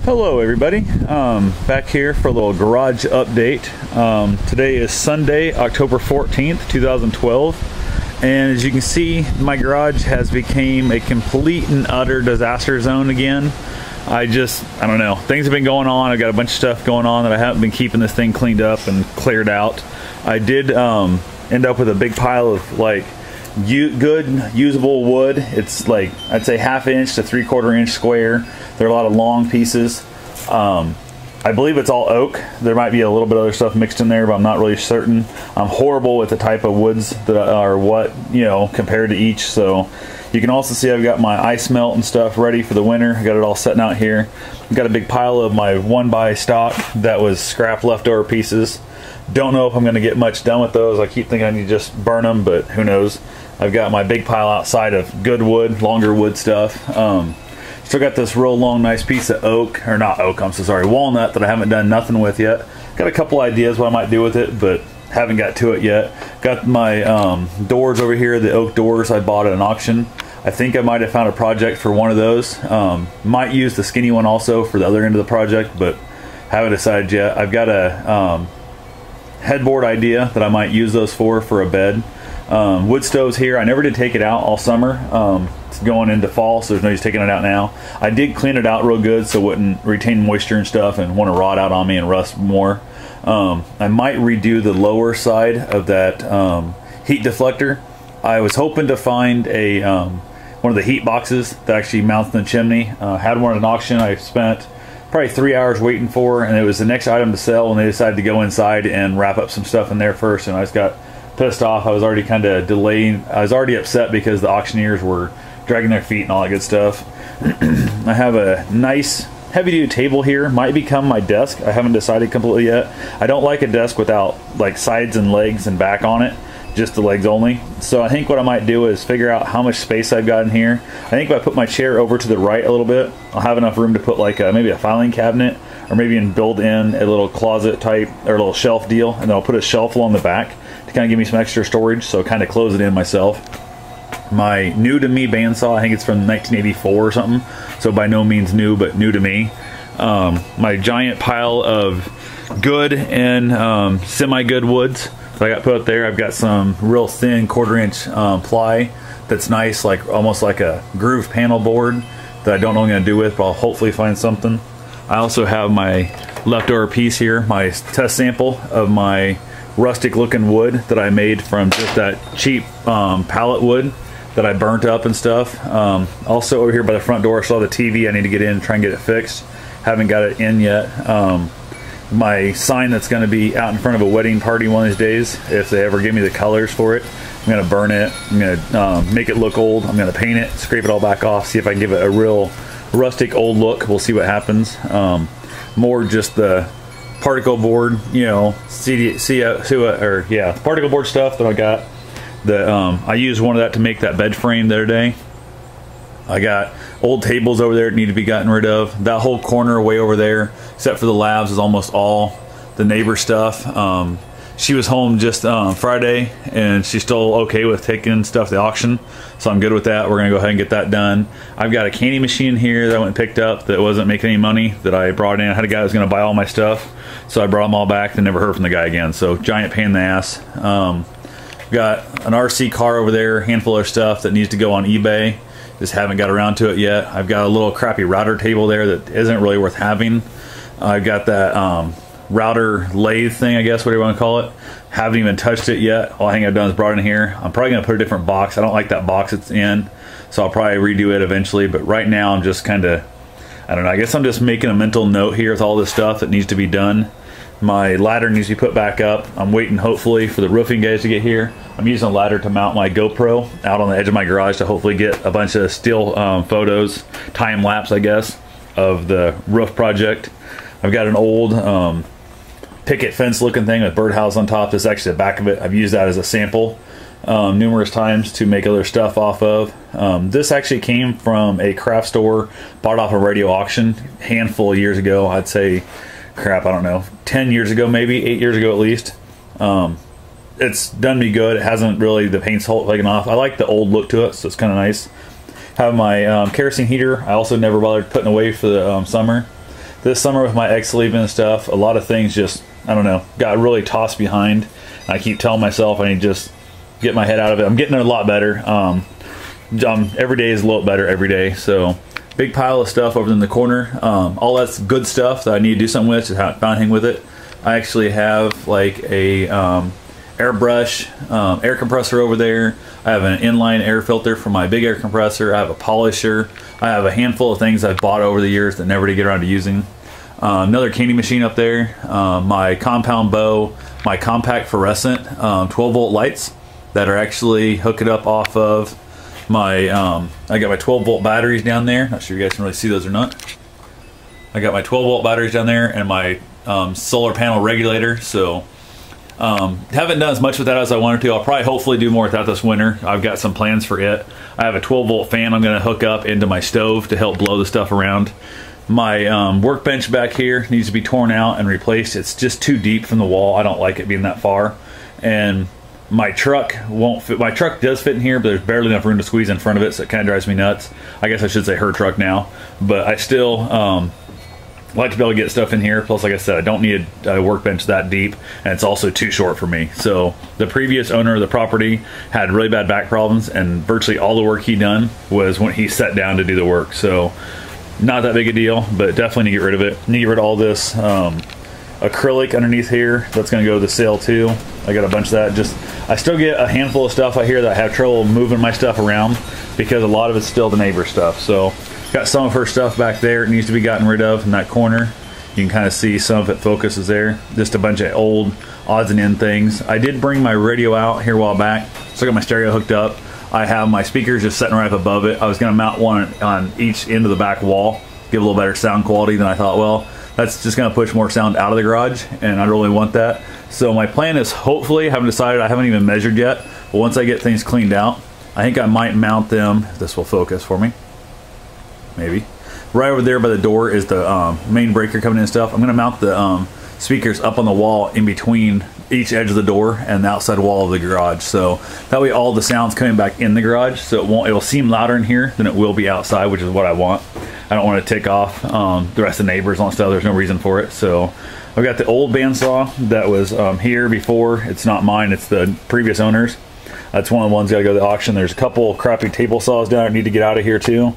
Hello everybody, back here for a little garage update. Today is Sunday, October 14th, 2012, and as you can see, my garage has become a complete and utter disaster zone again. I don't know, things have been going on. I've got a bunch of stuff going on that I haven't been keeping this thing cleaned up and cleared out. I did end up with a big pile of like good usable wood. It's like, I'd say 1/2 inch to 3/4 inch square. There are a lot of long pieces. I believe it's all oak. There might be a little bit of other stuff mixed in there, but I'm not really certain. I'm horrible with the type of woods that are what, you know, compared to each. So you can also see I've got my ice melt and stuff ready for the winter. I got it all setting out here. I've got a big pile of my 1x stock that was scrap leftover pieces. Don't know if I'm going to get much done with those. I keep thinking I need to just burn them, but who knows. I've got my big pile outside of good wood, longer wood stuff. Still got this real long, nice piece of oak, or not oak, I'm so sorry, walnut that I haven't done nothing with yet. Got a couple ideas what I might do with it, but haven't got to it yet. Got my doors over here, the oak doors I bought at an auction. I think I might have found a project for one of those. Might use the skinny one also for the other end of the project, but haven't decided yet. I've got a headboard idea that I might use those for a bed. Wood stoves here. I never did take it out all summer. It's going into fall, so there's no use taking it out now. I did clean it out real good so it wouldn't retain moisture and stuff and want to rot out on me and rust more. I might redo the lower side of that heat deflector. I was hoping to find a one of the heat boxes that actually mounts in the chimney. Had one at an auction I spent probably 3 hours waiting for, and it was the next item to sell, and they decided to go inside and wrap up some stuff in there first, and I just got pissed off. I was already kind of delaying. I was already upset because the auctioneers were dragging their feet and all that good stuff. I have a nice heavy-duty table here. Might become my desk. I haven't decided completely yet. I don't like a desk without like sides and legs and back on it, just the legs only. So I think what I might do is figure out how much space I've got in here. I think if I put my chair over to the right a little bit, I'll have enough room to put like maybe a filing cabinet, or maybe even build in a little closet type or a little shelf deal, and then I'll put a shelf along the back to kind of give me some extra storage, so kind of close it in myself. My new to me bandsaw, I think it's from 1984 or something, so by no means new, but new to me. My giant pile of good and semi-good woods that I got put up there. I've got some real thin 1/4 inch ply that's nice, like almost like a groove panel board that I don't know what I'm going to do with, but I'll hopefully find something. I also have my leftover piece here, my test sample of my rustic looking wood that I made from just that cheap pallet wood that I burnt up and stuff. Also over here by the front door, I saw the TV. I need to get in and try and get it fixed. Haven't got it in yet. My sign that's going to be out in front of a wedding party one of these days, if they ever give me the colors for it, I'm going to burn it. I'm going to make it look old. I'm going to paint it, scrape it all back off, see if I can give it a real rustic old look. We'll see what happens. More just the particle board, you know, particle board stuff that I got. I used one of that to make that bed frame the other day. I got old tables over there that need to be gotten rid of. That whole corner way over there, except for the labs, is almost all the neighbor stuff. She was home just Friday, and she's still okay with taking stuff to the auction, so I'm good with that. We're gonna go ahead and get that done. I've got a candy machine here that I went and picked up that wasn't making any money, that I brought in. I had a guy that was gonna buy all my stuff, so I brought them all back and never heard from the guy again. So giant pain in the ass. Got an RC car over there, handful of stuff that needs to go on eBay. Just haven't got around to it yet. I've got a little crappy router table there that isn't really worth having. I've got that router lathe thing, I guess, whatever you want to call it. Haven't even touched it yet. All I think I've done is brought it in here. I'm probably going to put a different box. I don't like that box it's in, so I'll probably redo it eventually. But right now I'm just kind of, I don't know, I guess I'm just making a mental note here with all this stuff that needs to be done. My ladder needs to be put back up. I'm waiting hopefully for the roofing guys to get here. I'm using a ladder to mount my GoPro out on the edge of my garage to hopefully get a bunch of still photos, time lapse I guess, of the roof project. I've got an old picket fence looking thing with birdhouse on top. This is actually the back of it. I've used that as a sample numerous times to make other stuff off of. This actually came from a craft store, bought off a radio auction a handful of years ago. I'd say, crap, I don't know, 10 years ago, maybe 8 years ago at least. It's done me good. It hasn't really, the paint's taken off. I like the old look to it, so it's kind of nice. Have my kerosene heater. I also never bothered putting away for the summer. This summer with my ex leaving and stuff, a lot of things just, I don't know, got really tossed behind. And I keep telling myself I need to just get my head out of it. I'm getting a lot better. Every day is a little better every day. So big pile of stuff over in the corner. All that's good stuff that I need to do something with, just haven't found anything with it. I actually have like a airbrush, air compressor over there. I have an inline air filter for my big air compressor. I have a polisher. I have a handful of things I've bought over the years that never did get around to using. Another candy machine up there, my compound bow, my compact fluorescent 12-volt lights that are actually hooking up off of my, I got my 12-volt batteries down there. Not sure you guys can really see those or not. I got my 12-volt batteries down there and my solar panel regulator. So haven't done as much with that as I wanted to. I'll probably hopefully do more with that this winter. I've got some plans for it. I have a 12-volt fan I'm going to hook up into my stove to help blow the stuff around. My workbench back here needs to be torn out and replaced. It's just too deep from the wall. I don't like it being that far. And my truck won't fit. My truck does fit in here, but there's barely enough room to squeeze in front of it, so it kind of drives me nuts. I guess I should say her truck now. But I still like to be able to get stuff in here. Plus, like I said, I don't need a workbench that deep, and it's also too short for me. So the previous owner of the property had really bad back problems, and virtually all the work he done was when he sat down to do the work. So not that big a deal, but definitely need to get rid of it. Need to get rid of all this acrylic underneath here. That's going to go to the sale too. I got a bunch of that. I still get a handful of stuff out here that I have trouble moving my stuff around because a lot of it's still the neighbor stuff. So got some of her stuff back there. It needs to be gotten rid of in that corner. You can kind of see some of it focuses there. Just a bunch of old odds and end things. I did bring my radio out here a while back, so I got my stereo hooked up. I have my speakers just sitting right up above it. I was going to mount one on each end of the back wall, give a little better sound quality. Then I thought, well, that's just going to push more sound out of the garage, and I don't really want that. So my plan is, hopefully, I haven't decided, I haven't even measured yet, but once I get things cleaned out, I think I might mount them. This will focus for me. Maybe. Right over there by the door is the main breaker coming in and stuff. I'm going to mount the speakers up on the wall in between each edge of the door and the outside wall of the garage. So that way all the sound's coming back in the garage, so it'll seem louder in here than it will be outside, which is what I want. I don't want to tick off the rest of the neighbors and stuff. There's no reason for it. So I've got the old bandsaw that was here before. It's not mine, it's the previous owner's. That's one of the ones that gotta go to the auction. There's a couple crappy table saws down there I need to get out of here too.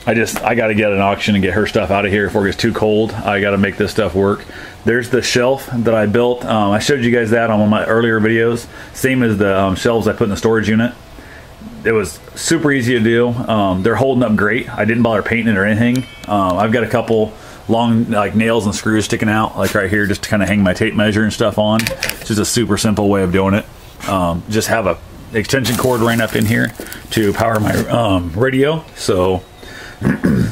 I got to get an auction and get her stuff out of here before it gets too cold. I got to make this stuff work. There's the shelf that I built. I showed you guys that on one of my earlier videos. Same as the shelves I put in the storage unit. It was super easy to do. They're holding up great. I didn't bother painting it or anything. I've got a couple long like nails and screws sticking out like right here just to kind of hang my tape measure and stuff on. It's just a super simple way of doing it. Just have a extension cord right up in here to power my radio. So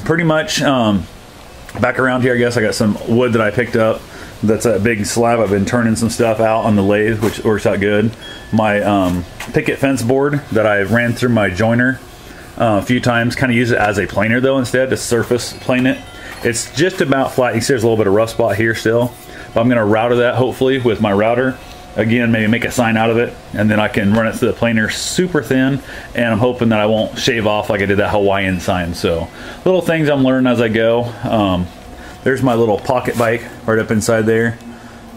pretty much back around here, I guess I got some wood that I picked up. That's a big slab. I've been turning some stuff out on the lathe, which works out good. My picket fence board that I ran through my joiner a few times, kind of use it as a planer though instead to surface plane it. It's just about flat. You see there's a little bit of rough spot here still, but I'm going to router that hopefully with my router. Again, maybe make a sign out of it, and then I can run it through the planer super thin, and I'm hoping that I won't shave off like I did that Hawaiian sign. So little things I'm learning as I go. There's my little pocket bike right up inside there.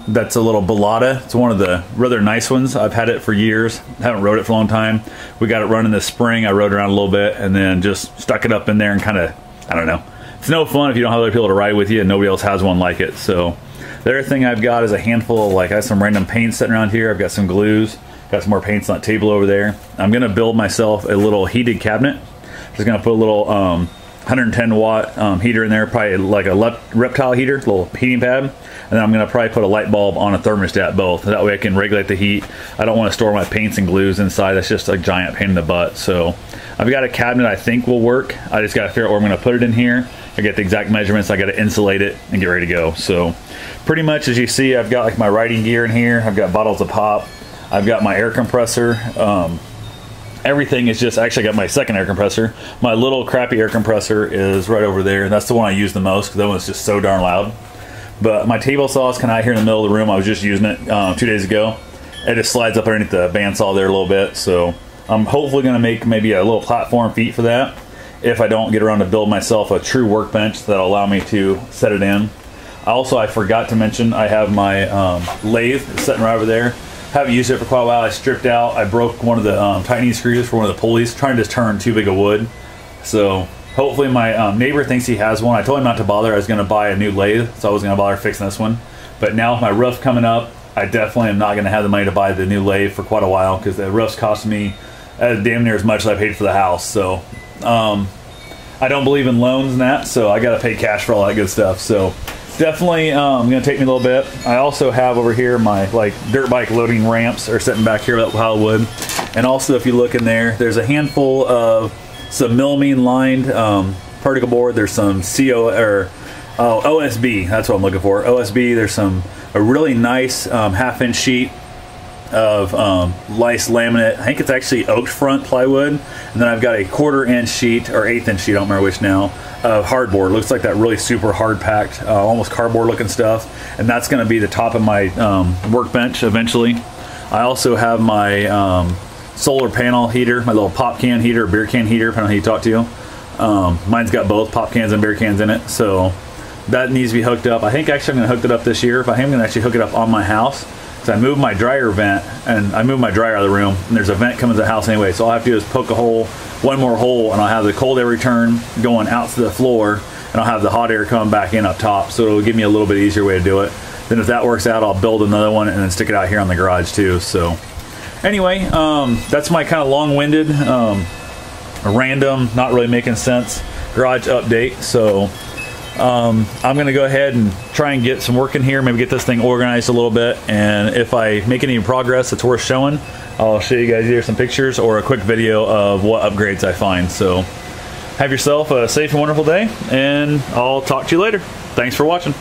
That's a little Bellotta. It's one of the rather nice ones. I've had it for years. Haven't rode it for a long time. We got it running this spring. I rode around a little bit and then just stuck it up in there and kind of, I don't know. It's no fun if you don't have other people to ride with you and nobody else has one like it. So the other thing I've got is a handful of, like, I have some random paints sitting around here. I've got some glues, got some more paints on that table over there. I'm gonna build myself a little heated cabinet. Just gonna put a little 110 watt heater in there, probably like a reptile heater, little heating pad. And then I'm gonna probably put a light bulb on a thermostat both. That way I can regulate the heat. I don't wanna store my paints and glues inside. That's just a giant pain in the butt. So I've got a cabinet I think will work. I just gotta figure out where I'm gonna put it in here. I get the exact measurements. I gotta insulate it and get ready to go. So pretty much as you see, I've got like my riding gear in here. I've got bottles of pop. I've got my air compressor. Everything is just, actually I got my second air compressor. My little crappy air compressor is right over there. That's the one I use the most because that one's just so darn loud. But my table saw is kind of out here in the middle of the room. I was just using it 2 days ago. It just slides up underneath the bandsaw there a little bit. So I'm hopefully going to make maybe a little platform feet for that. if I don't get around to build myself a true workbench that'll allow me to set it in. Also, I forgot to mention, I have my lathe sitting right over there. Haven't used it for quite a while. I stripped out. I broke one of the tightening screws for one of the pulleys, trying to just turn too big of wood. So hopefully my neighbor thinks he has one. I told him not to bother. I was going to buy a new lathe, so I wasn't going to bother fixing this one. But now with my roof coming up, I definitely am not going to have the money to buy the new lathe for quite a while, because the roof's costing me damn near as much as I paid for the house. So I don't believe in loans and that, so I got to pay cash for all that good stuff. So definitely going to take me a little bit. I also have over here my dirt bike loading ramps are sitting back here with that pile of wood. And also, if you look in there, there's a handful of some melamine lined particle board. There's some OSB, that's what I'm looking for. OSB, there's a really nice half-inch sheet of lice laminate. I think it's actually oak front plywood. And then I've got a 1/4-inch sheet, or 1/8 sheet, I don't remember which now, of hardboard. Looks like that really super hard packed, almost cardboard looking stuff. And that's going to be the top of my workbench eventually. I also have my solar panel heater, my little pop can heater, beer can heater, depending on who you talk to. Mine's got both pop cans and beer cans in it, so that needs to be hooked up. I think actually I'm going to hook it up this year, but I am going to actually hook it up on my house. So I moved my dryer vent, and I moved my dryer out of the room, and there's a vent coming to the house anyway, so all I have to do is poke a hole, one more hole, and I'll have the cold air return going out to the floor, and I'll have the hot air coming back in up top, so it'll give me a little bit easier way to do it. Then if that works out, I'll build another one and then stick it out here on the garage too. So anyway, that's my kind of long-winded, random, not really making sense garage update. So I'm gonna go ahead and try and get some work in here, maybe get this thing organized a little bit, and if I make any progress that's worth showing, I'll show you guys either some pictures or a quick video of what upgrades I find. So have yourself a safe and wonderful day, and I'll talk to you later. Thanks for watching.